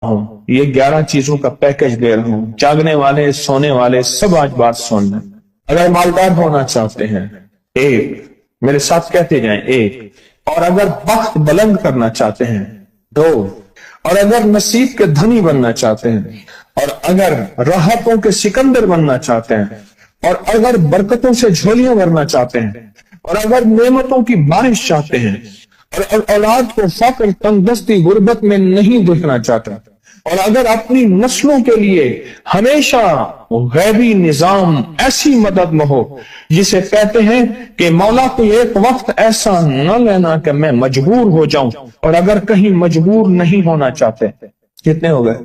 हूं, ये 11 चीजों का पैकेज दे रहा हूं। जागने वाले, सोने वाले सब आज बात सुन लें। अगर मालदार होना चाहते हैं, एक, मेरे साथ कहते जाएं, एक। और अगर बख्त बुलंद करना चाहते हैं, दो। और अगर नसीब के धनी बनना चाहते हैं, और अगर राहतों के सिकंदर बनना चाहते हैं, और अगर बरकतों से झोलियां भरना चाहते हैं, और अगर नेमतों की बारिश चाहते हैं, और औलाद को फक्र, तंगदस्ती, गुर्बत में नहीं देखना चाहता, और अगर अपनी नस्लों के लिए हमेशा गैबी निजाम ऐसी मदद में हो जिसे कहते हैं कि मौला को एक वक्त ऐसा न लेना कि मैं मजबूर हो जाऊं, और अगर कहीं मजबूर नहीं होना चाहते, कितने हो गए?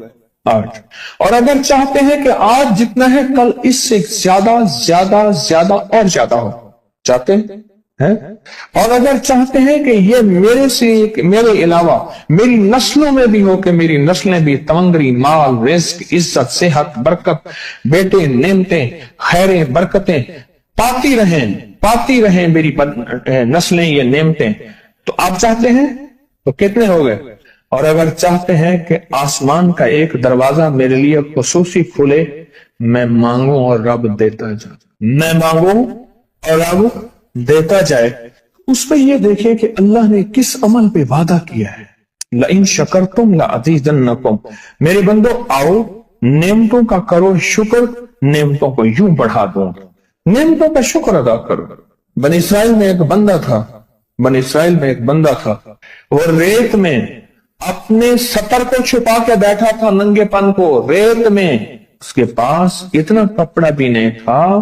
8। और अगर चाहते हैं कि आज जितना है कल इससे ज्यादा ज्यादा ज्यादा और ज्यादा हो, चाहते हैं? और अगर चाहते हैं कि ये मेरे अलावा मेरी नस्लों में भी हो, कि मेरी नस्लें भी तमंगरी, माल, रिस्क, इज्जत, सेहत, बरकत, बेटे, नेमतें, खैरें, बरकतें पाती रहें मेरी नस्लें, ये नेमतें, तो आप चाहते हैं? तो कितने हो गए? और अगर चाहते हैं कि आसमान का एक दरवाजा मेरे लिए खुसूसी खुले, मैं मांगू और रब देता जाए, मैं मांगू और रब देता जाए। उस पर यह देखें कि अल्लाह ने किस अमल पे वादा किया है। लइन शकरतुम लअज़ीदन्नकुम, मेरे बंदो आओ नेमतों का करो शुक्र, नेमतों को यूं बढ़ा दूंगा, नेमतों का शुक्र अदा करो। बनी इसराइल में एक बंदा था, वो रेत में अपने सतर को छुपा के बैठा था, नंगेपन को रेत में। उसके पास इतना कपड़ा भी नहीं था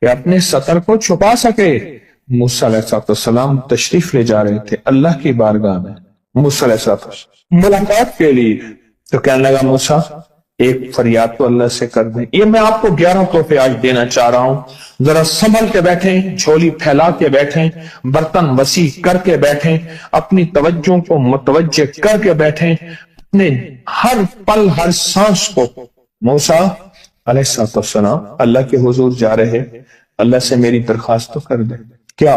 कि अपने सतर को छुपा सके। मूसा अलैहिस्सलाम तशरीफ ले जा रहे थे अल्लाह की बारगाह में, मूसा अलैहिस्सलाम मुलाकात के लिए। तो कहने लगा, मूसा एक फरियाद तो अल्लाह से कर दे। ये मैं आपको 11 तोहफे आज देना चाह रहा हूं, जरा संभल के बैठें, झोली फैला के बैठें, बर्तन वसी करके बैठें, अपनी तवज्जो को मुतवज्जे करके बैठें, अपने हर पल हर सांस को। मूसा अलैहिस्सलाम अल्लाह के हुजूर जा रहे, अल्लाह से मेरी दरखास्त तो कर दे। क्या?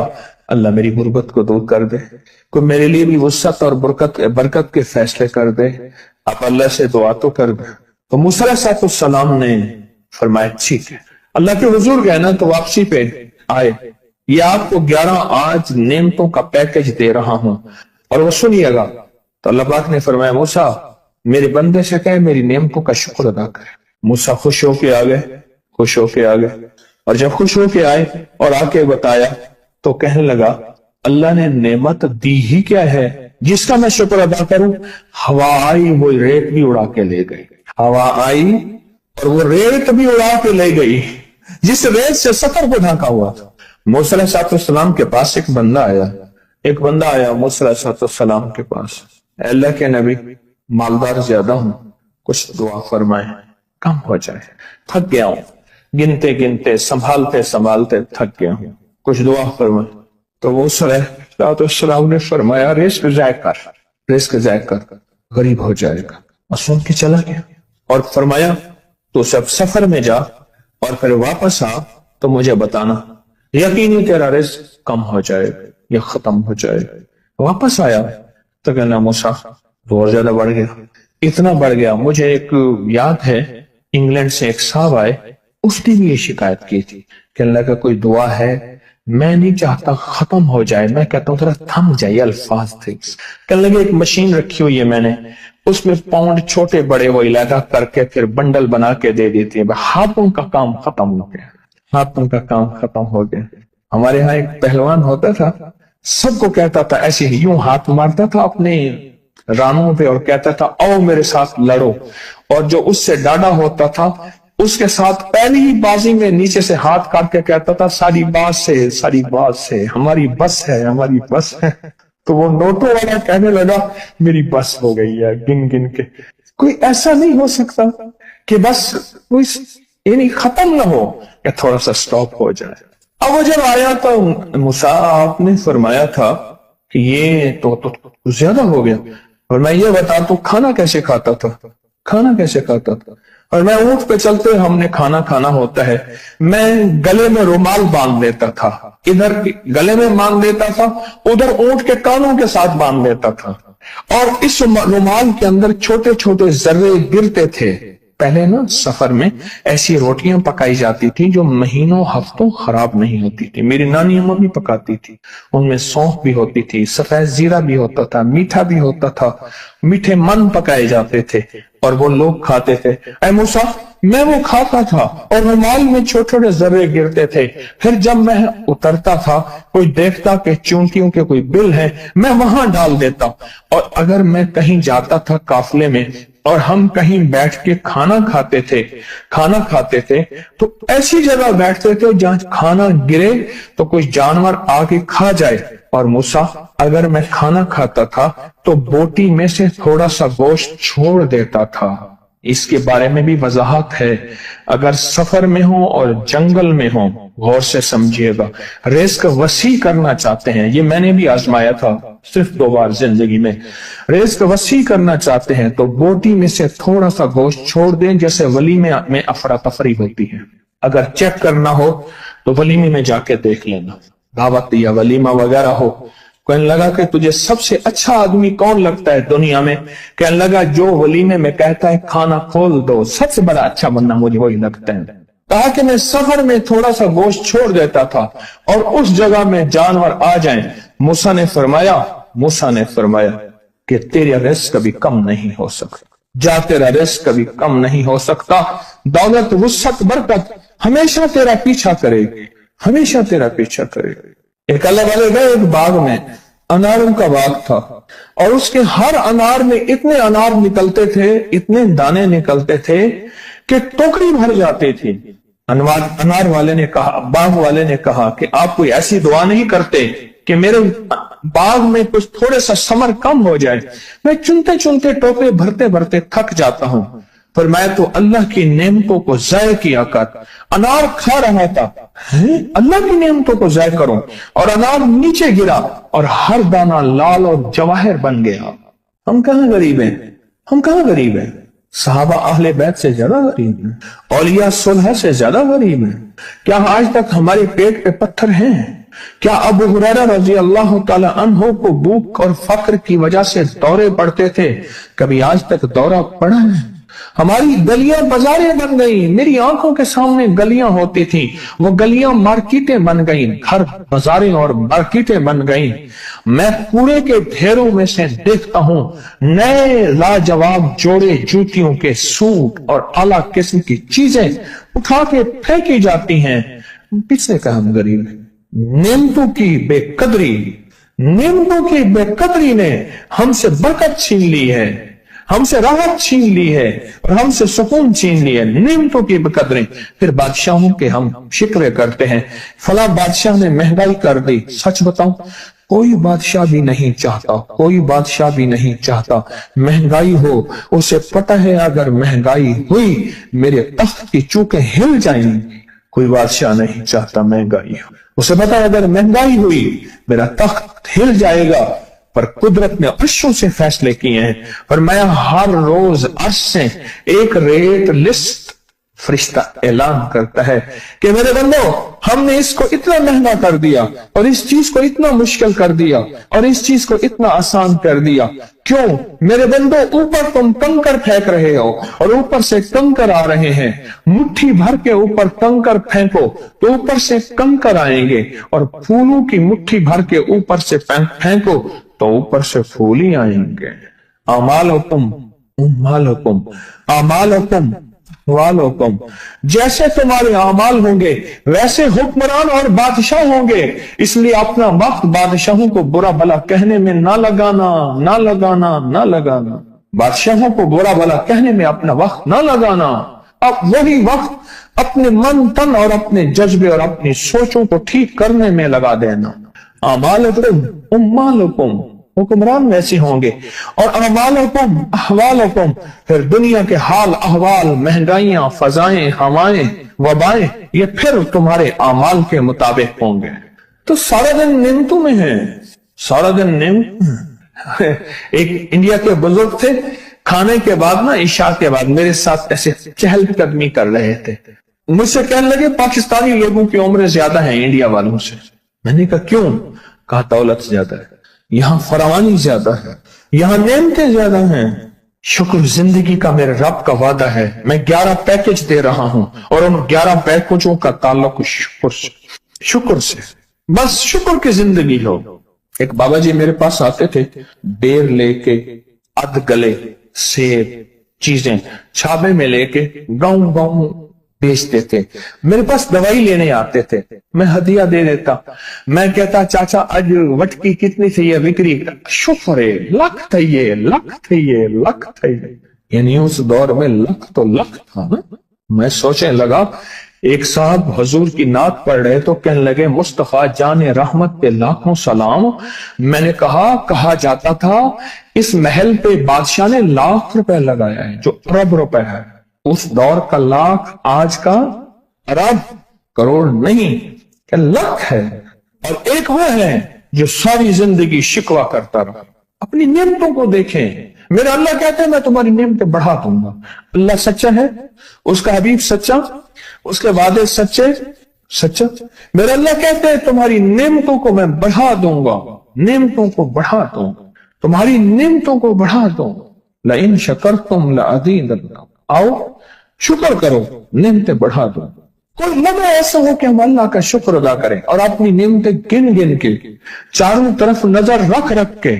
अल्लाह मेरी गुर्बत को दूर कर दे, कोई मेरे लिए भी वसअत और बरकत के फैसले कर दे, आप अल्लाह से दुआ तो कर दे। तो मूसा अलैहिस्सलाम ने फरमाया ठीक है। अल्लाह के हुजूर गए ना, तो वापसी पे आए, ये आपको 11 आज नेमतों का पैकेज दे रहा हूं और वो सुनिएगा। तो अल्लाह पाक ने फरमाया, मूसा मेरे बंदे से कहे मेरी नेमतों का शुक्र अदा करे। मूसा खुश होके आ गए, और जब खुश होके आए और आके बताया, तो कहने लगा, अल्लाह ने नेमत दी ही क्या है जिसका मैं शुक्र अदा करूं? हवा आई, वो रेत भी उड़ा के ले गई। हवा आई और वो रेत भी उड़ा के ले गई, जिस रेत से सतर को ढका हुआ था। मूसा अलैहिस्सलाम के पास एक बंदा आया मूसा अलैहिस्सलाम के पास, अल्लाह के नबी मालदार ज्यादा हूं, कुछ दुआ फरमाए, कम हो जाए, थक गया हूं, गिनते गिनते संभालते थक गया हूं, कुछ दुआ फरमाए। तो मूसा अलैहिस्सलाम ने फरमाया, रिस्क जाय कर, गरीब हो जाएगा। और सुन के चला गया और फरमाया, तो सब सफर में जा और फिर वापस आ तो मुझे बताना, यकीनी तेरा रिस्क कम हो जाएगा या खत्म हो जाएगा। वापस आया तो कहना, मूसा बहुत ज्यादा बढ़ गया, इतना बढ़ गया। मुझे एक याद है, इंग्लैंड से एक साहब आए, उसने भी ये शिकायत की थी, कहने लगा कोई दुआ है, मैं नहीं चाहता खत्म हो जाए, मैं कहता हूँ थोड़ा थम जाइए अल्फाज थे। कहने लगे एक मशीन रखी हुई है मैंने, उसमें पाउंड छोटे बड़े वो इलाका करके फिर बंडल बना के दे देती है। हाथों का काम खत्म हो गया। हमारे यहाँ एक पहलवान होता था, सबको कहता था ऐसे ही, यूं हाथ मारता था अपने रानों पे और कहता था आओ मेरे साथ लड़ो, और जो उससे डाढ़ा होता था उसके साथ पहली ही बाजी में नीचे से हाथ काट के कहता था सारी बात से हमारी बस है। तो वो नोटों वाला कहने लगा मेरी बस हो गई है, गिन गिन के। कोई ऐसा नहीं हो सकता कि बस कोई यानी खत्म ना हो, या थोड़ा सा स्टॉप हो जाए। अब वो जब आया तो मूसा आपने फरमाया था कि ये तो ज्यादा हो गया, और मैं ये बता तू खाना कैसे खाता था? और मैं ऊंट पे चलते हमने खाना होता है, मैं गले में रुमाल बांध लेता था, इधर गले में बांध लेता था, उधर ऊंट के कानों के साथ बांध लेता था। اور اس रुमाल के अंदर छोटे छोटे जर्रे गिरते थे। पहले ना सफर में ऐसी रोटियां पकाई जाती थी जो महीनों हफ्तों खराब नहीं होती थी। मेरी नानी अम्मा भी पकाती थी, उनमें सौंफ भी होती थी, सफेद जीरा भी होता था, मीठा भी होता था, मीठे मन पकाए जाते थे और वो लोग खाते थे। ऐ मूसा, मैं वो खाता था और रुमाल में छोटे छोटे जर्रे गिरते थे। फिर जब मैं उतरता था, कोई देखता कि चूंटियों के कोई बिल है, मैं वहां डाल देता। और अगर मैं कहीं जाता था काफले में और हम कहीं बैठ के खाना खाते थे तो ऐसी जगह बैठते थे जहां खाना गिरे तो कोई जानवर आके खा जाए। और मूसा, अगर मैं खाना खाता था तो बोटी में से थोड़ा सा गोश्त छोड़ देता था। इसके बारे में भी वजाहत है। अगर सफर में हो और जंगल में हो, गौर से समझिएगा, रिस्क वसी करना चाहते हैं, ये मैंने भी आजमाया था सिर्फ 2 बार जिंदगी में। रिस्क वसी करना चाहते हैं तो बोटी में से थोड़ा सा गोश्त छोड़ दें, जैसे वलीमे में अफरा तफरी होती है। अगर चेक करना हो तो वलीमे में जाके देख लेना, दावत या वलीमा वगैरह हो, कहने लगा कि तुझे सबसे अच्छा आदमी कौन लगता है दुनिया में? कहने लगा जो वलीमे में कहता है खाना खोल दो, सबसे बड़ा अच्छा बंदा मुझे वही लगता है। कहा कि मैं सफर में थोड़ा सा गोश्त छोड़ देता था और उस जगह में जानवर आ जाएं। मूसा ने फरमाया कि तेरा रिस्क कभी कम नहीं हो सकता, जा तेरा रिस्क कभी कम नहीं हो सकता। दौलत, वुसअत, बरकत हमेशा तेरा पीछा करेगी, हमेशा तेरा पीछा करेगी। एक अल्लाह वाले गए एक बाग में, अनारों का बाग था और उसके हर अनार में इतने अनार निकलते थे, इतने दाने निकलते थे कि टोकरी भर जाती थी। अनार वाले ने कहा, बाग वाले ने कहा कि आप कोई ऐसी दुआ नहीं करते कि मेरे बाग में कुछ थोड़े सा समर कम हो जाए? मैं चुनते चुनते टोकरे भरते भरते थक जाता हूं, पर मैं तो अल्लाह की नेमतों को ज़ाय किया कर। अनार खा रहा था, अल्लाह की नेमतों को ज़ाय करूं, और अनार नीचे गिरा और हर दाना लाल और जवाहर बन गया। हम कहां गरीब हैं, हम कहां गरीब हैं? सहाबा अहले बैत से ज्यादा गरीब हैं, औलिया सुलह से ज्यादा गरीब हैं। क्या आज तक हमारे पेट पे पत्थर हैं? क्या अबू हुरैरा रजी अल्लाह ताला अन्हु को भूख और फक्र की वजह से दौरे पड़ते थे? कभी आज तक दौरा पड़ा है? हमारी गलियां बाजारें बन गई, मेरी आंखों के सामने गलियां होती थी, वो गलियां मार्केटें बन गई, घर बाजारें और मार्केटें बन गई। मैं कूड़े के ढेरों में से देखता हूं नए लाजवाब जोड़े जूतियों के सूट और आला किस्म की चीजें उठा के फेंकी जाती हैं। किसने कहा हम गरीब हैं? नेमतों की बेकदरी ने हमसे बरकत छीन ली है, हमसे राहत छीन ली है और हमसे सुकून छीन ली है। नेमतों की बेकदरी। फिर बादशाहों के हम शिकवे करते हैं, फला बादशाह ने महंगाई कर दी। सच बताऊं, कोई बादशाह भी नहीं चाहता महंगाई हो। उसे पता है अगर महंगाई हुई मेरे तख्त की चूकें हिल जाएंगी। कोई बादशाह नहीं चाहता महंगाई हो, उसे पता है अगर महंगाई हुई मेरा तख्त हिल जाएगा। पर कुदरत ने अर्शों से फैसले किए हैं और मैं हर रोज अर्श से एक रेट लिस्ट फरिश्ता ऐलान करता है कि मेरे बंदो, हमने इसको इतना महंगा कर दिया और इस चीज को इतना मुश्किल कर दिया और इस चीज को इतना आसान कर दिया। क्यों मेरे बंदो? ऊपर तुम कंकर फेंक रहे हो और ऊपर से कंकर आ रहे हैं। मुट्ठी भर के ऊपर कंकर फेंको तो ऊपर से कंकर आएंगे, और फूलों की मुट्ठी भर के ऊपर से फेंको तो ऊपर से फूल ही आएंगे। अमालुकुम, जैसे तुम्हारे अमाल होंगे वैसे हुक्मरान और बादशाह होंगे। इसलिए अपना वक्त बादशाहों को बुरा भला कहने में ना लगाना। बादशाहों को बुरा भला कहने में अपना वक्त ना लगाना। अब वही वक्त अपने मन तन और अपने जज्बे और अपनी सोचों को ठीक करने में लगा देना। अमालुकुम, हुक्मरान वैसे होंगे, और अमालुकुम अहवालुकुम, फिर दुनिया के हाल अहवाल, महंगाइयां, फजाएं, हवाएं, वबाएं, ये फिर तुम्हारे अमाल के मुताबिक होंगे। तो सारा दिन नेमतों में है, सारा दिन नेमत। एक इंडिया के बुजुर्ग थे, खाने के बाद ना, इशा के बाद मेरे साथ ऐसे चहलकदमी कर रहे थे। मुझसे कहने लगे पाकिस्तानी लोगों की उम्र ज्यादा है इंडिया वालों से। मैंने कहा क्यों? कहा दौलत ज्यादा है, यहाँ फरावानी ज्यादा है, یہاں نعمتیں زیادہ ہیں. شکر زندگی کا میرے رب کا وعدہ ہے. میں 11 پیکج دے رہا ہوں اور ان 11 پیکجوں کا تعلق شکر سے. بس شکر کی زندگی ہو. ایک بابا جی میرے پاس آتے تھے بیر لے کے, ادھ گلے سیب چیزیں چھابے میں لے کے گاؤں گاؤں بیچتے تھے. میرے پاس دوائی لینے آتے تھے, میں ہدیہ دے دیتا. میں کہتا چاچا اج وٹکی کتنی تھی یہ وکری؟ شکر ہے لکھ تھے, لکھ تھے. یعنی اس دور میں لکھ تو لکھ تھا نا. میں سوچنے لگا, ایک صاحب حضور کی نعت پڑھ رہے تو کہنے لگے مصطفیٰ جان رحمت پہ لاکھوں سلام. میں نے کہا جاتا تھا اس محل پہ بادشاہ نے لاکھ روپے لگایا ہے جو ارب روپے ہے. اس دور کا لاکھ آج کا ارب کروڑ نہیں کہ لاکھ ہے. اور ایک وہ ہے جو ساری زندگی شکوہ کرتا رہا. اپنی نعمتوں کو دیکھیں. میرا اللہ کہتا ہے میں تمہاری نعمتیں بڑھا دوں گا. اللہ سچا ہے, اس کا حبیب سچا, اس کے وعدے سچا. میرا اللہ کہتے ہیں تمہاری نعمتوں کو میں بڑھا دوں گا, نعمتوں کو بڑھا دوں گا, تمہاری نعمتوں کو بڑھا دوں گا. لئن شکرتم لأزیدنکم. آؤ شکر کرو, نعمتیں بڑھا دوں. کوئی لمحہ ایسا ہو کہ ہم اللہ کا شکر ادا کریں اور اپنی نعمتیں گن گن کے, چاروں طرف نظر رکھ کے,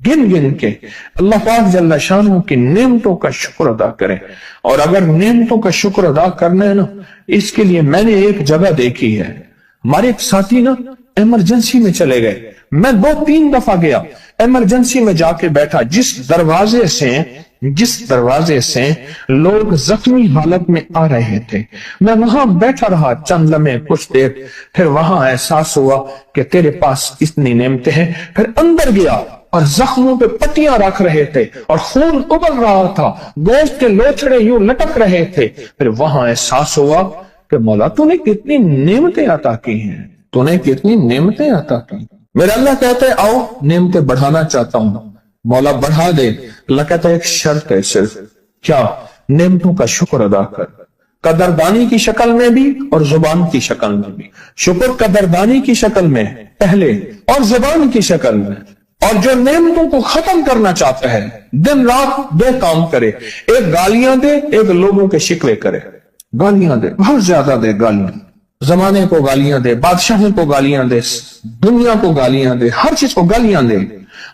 گن گن کے اللہ پاک جل شانہ کی نعمتوں کا شکر ادا کریں. اور اگر نعمتوں کا شکر ادا کرنا ہے نا, اس کے لیے میں نے ایک جگہ دیکھی ہے. ہمارے ایک ساتھی نا ایمرجنسی میں چلے گئے. میں 2-3 دفعہ گیا, ایمرجنسی میں جا کے بیٹھا. جس دروازے سے لوگ زخمی حالت میں آ رہے تھے, میں وہاں بیٹھا رہا چند لمحے, کچھ دیر. پھر وہاں احساس ہوا کہ تیرے پاس اتنی نعمتیں ہیں. پھر اندر گیا اور زخموں پہ پٹیاں رکھ رہے تھے اور خون ابل رہا تھا, گوشت کے لوچڑے یوں لٹک رہے تھے. پھر وہاں احساس ہوا کہ مولا تو نے کتنی نعمتیں عطا کی ہیں, تو نے کتنی نعمتیں عطا کی. میرا اللہ کہتا ہے آؤ نعمتیں بڑھانا چاہتا ہوں. مولا بڑھا دے. اللہ کہتا ہے ایک شرط ہے صرف, کیا؟ نعمتوں کا شکر ادا کر, قدردانی کی شکل میں بھی اور زبان کی شکل میں بھی. شکر قدردانی کی شکل میں پہلے اور زبان کی شکل میں. اور جو نعمتوں کو ختم کرنا چاہتا ہے دن رات 2 کام کرے, ایک گالیاں دے, ایک لوگوں کے شکوے کرے. گالیاں دے, بہت زیادہ دے گالیاں, زمانے کو گالیاں دے, بادشاہوں کو گالیاں دے, دنیا کو گالیاں دے, ہر چیز کو گالیاں دے.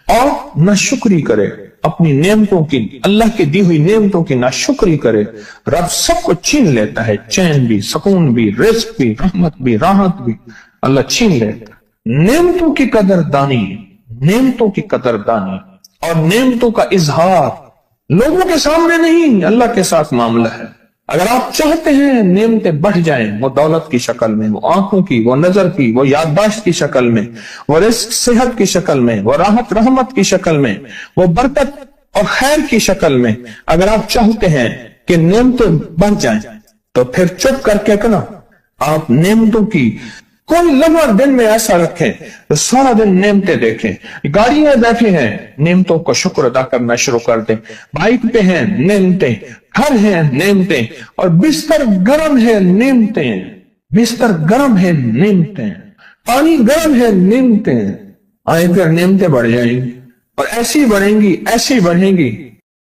اور ناشکری کرے اپنی نعمتوں کی, اللہ کی دی ہوئی نعمتوں کی ناشکری کرے. رب سب کو چھین لیتا ہے, چین بھی, سکون بھی, رزق بھی, رحمت بھی, راحت بھی اللہ چھین لیتا ہے. نعمتوں کی قدردانی, نعمتوں کی قدردانی اور نعمتوں کا اظہار لوگوں کے سامنے نہیں, اللہ کے ساتھ معاملہ ہے. اگر آپ چاہتے ہیں نعمتیں بڑھ جائیں, وہ دولت کی شکل میں, وہ آنکھوں کی, وہ نظر کی, وہ یادداشت کی شکل میں, وہ رزق صحت کی شکل میں, وہ راحت رحمت کی شکل میں, وہ برکت اور خیر کی شکل میں, اگر آپ چاہتے ہیں کہ نعمتیں بڑھ جائیں تو پھر چپ کر کے نا آپ نعمتوں کی کوئی لمحہ دن میں ایسا رکھیں تو سارا دن نعمتیں دیکھیں. گاڑی میں بیٹھے ہیں, نعمتوں کو شکر ادا کرنا شروع کر دیں. بائک پہ ہیں, نعمتیں. گھر ہیں, نعمتیں. اور بستر گرم ہے, نعمتیں. بستر گرم ہے, نعمتیں. پانی گرم ہے, نعمتیں. آئیں پھر نعمتیں بڑھ جائیں گی اور ایسی بڑھیں گی, ایسی بڑھیں گی